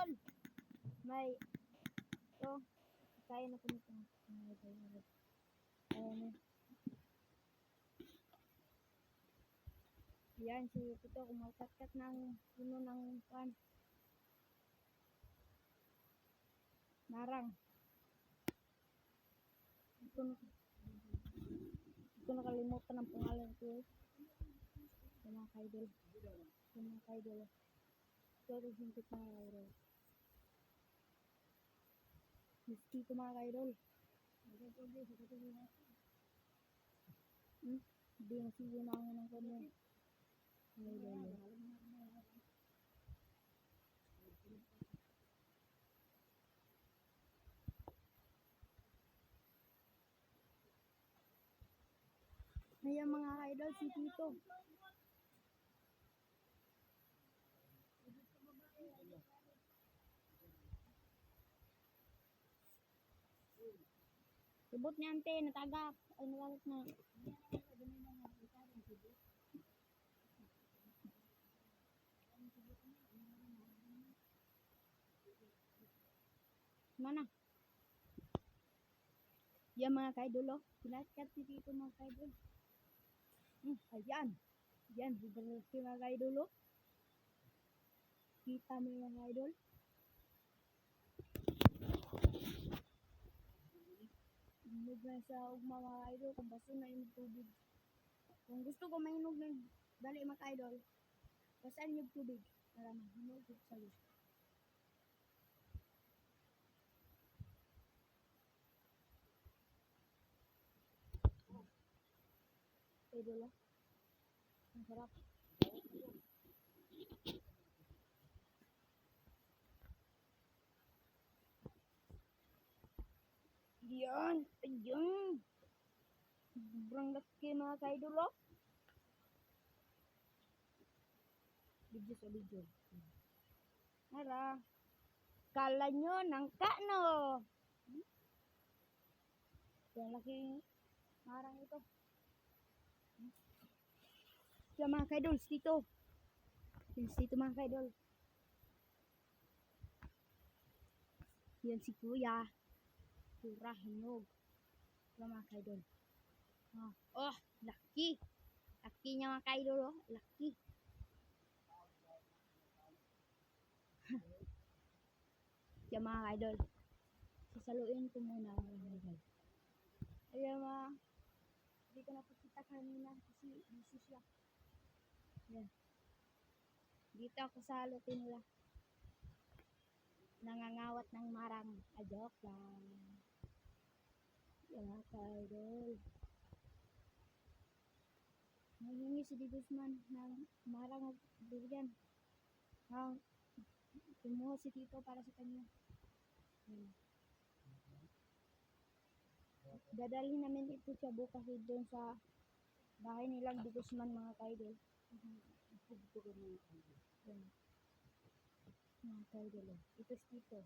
idol. May ito. Kaya na kami ito. Ayan. Yan, si Tito kumakatkat ng puno ng pan. Marang. Ito nakalimutan ng pangalan ko. Mga kaidol. Mga kaidol. Ito rin hingkit mga kaidol. Miski ito mga kaidol. Hindi na siya na ako ng kanya. Ngayon mga kaidol, si Tito. Subot niya ante, natagak. Ay, natagak na. Mana? Yan mga kaidol, oh. Pinatkat si Tito mga kaidol. Ayan. Yan, hibalas si mga kaidol, oh. Kita mo mga kaidol. Inog na sa ugma mga kaidol. Kung baso na yung tubig. Kung gusto ko mainog na dali mga kaidol. Basaan yung tubig. Para mahinog sa gusto. Kaidol, oh. Ang sarap. Yan. Ayan. Sobrang laki mga kaidol, oh. Video sa video. Nara. Kala nyo ng kano. Yan laki marang ito. Yan mga kaidol, dito. Dito mga kaidol. Yan si kuya. Pura hinog. Yan mga kaidol. Oh, laki. Laki niya mga kaidol, oh. Laki. Yan mga kaidol. Sasaluin ko muna mga kaidol. Ayan mga. Hindi ko napakita kanina kasi busy siya. Yan. Dito ako sa lutin nila. Nangangawat ng marang. Joke lang. Yan mga kaidol. Nanghingi si Didusman ng marang bigyan. Kumuha si Tito para sa kanya. Dadalhin namin ito siya bukas doon sa bahay nilang Didusman mga kaidol. Mga kaidol. Ito si Tito.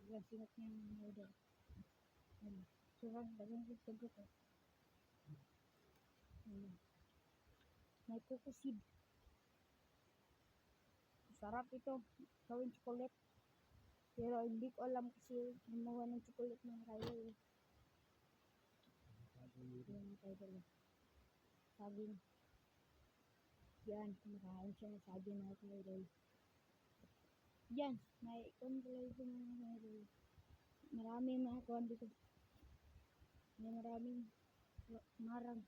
Yan, sinat niya mga kaidol. Surang, dagang sagot eh. May kukusid. Sarap ito. Gawin chocolate. Pero hindi ko alam kasi gumawa ng chocolate mga kaidol. Yan kaidol. Saging. Yan, kumakain siya ng saging mga kaidol. Yan, may kontrol ito mga kaidol. Maraming mga kuwan dito. May maraming marang.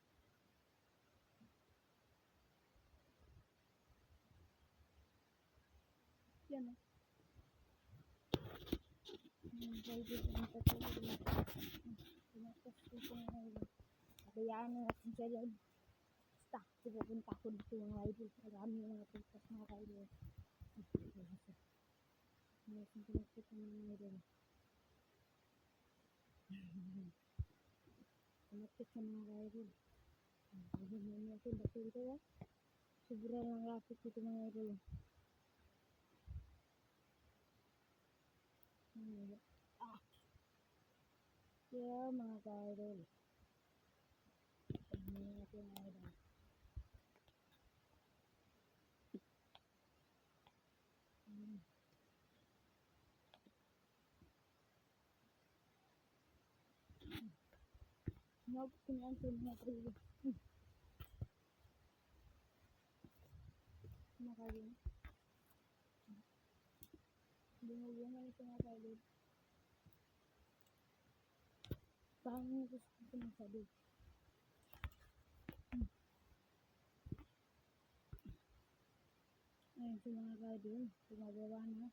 Yan o. Kabayaan na natin siya yan. Basta, pupunta ko dito mga idol. Marami mga pulpas mga idol. Masin pinagkit ng mga idol. Pinagkit sa mga idol. Hindi natin dati ito ya. Sobrang lang lapit ito mga idol. Yeah, mga idol. Hindi natin mga idol. Nag pinansin mga trigo. Kumakain. Bunga-bunga na siya mga kaidol. Parang gusto ko masabi. Ayun si mga kaidol. Gumagawa na.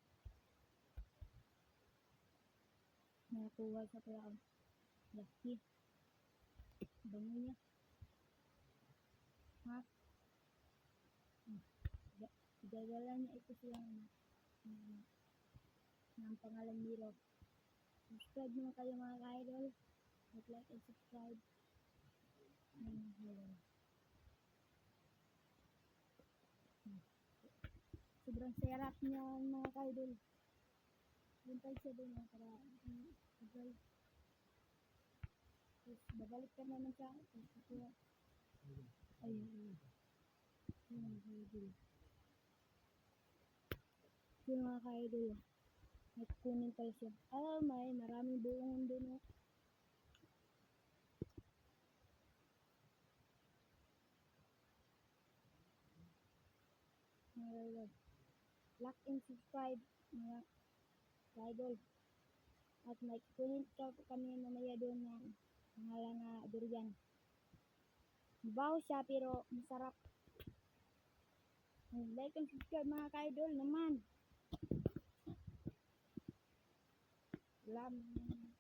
Nakakuha sa pala. Laki. Bango niya. Ha? Gagala niya ito siya ng pangalan Miro. Subscribe naman kayo mga ka-idol. Like and subscribe. Sobrang sarap niya mga ka-idol. Buntag siya doon para mag-drive. Tapos babalik ka naman siya. Ayun. Ayun mga ka-idol. Yung mga ka-idol. Nagkukunin pala siya. May maraming buong doon. Like and subscribe mga ka-idol. At may kunin ka kami mamaya doon ng pangalan na durian. Mabaho siya pero masarap. Like and subscribe mga ka-idol naman. Salamat.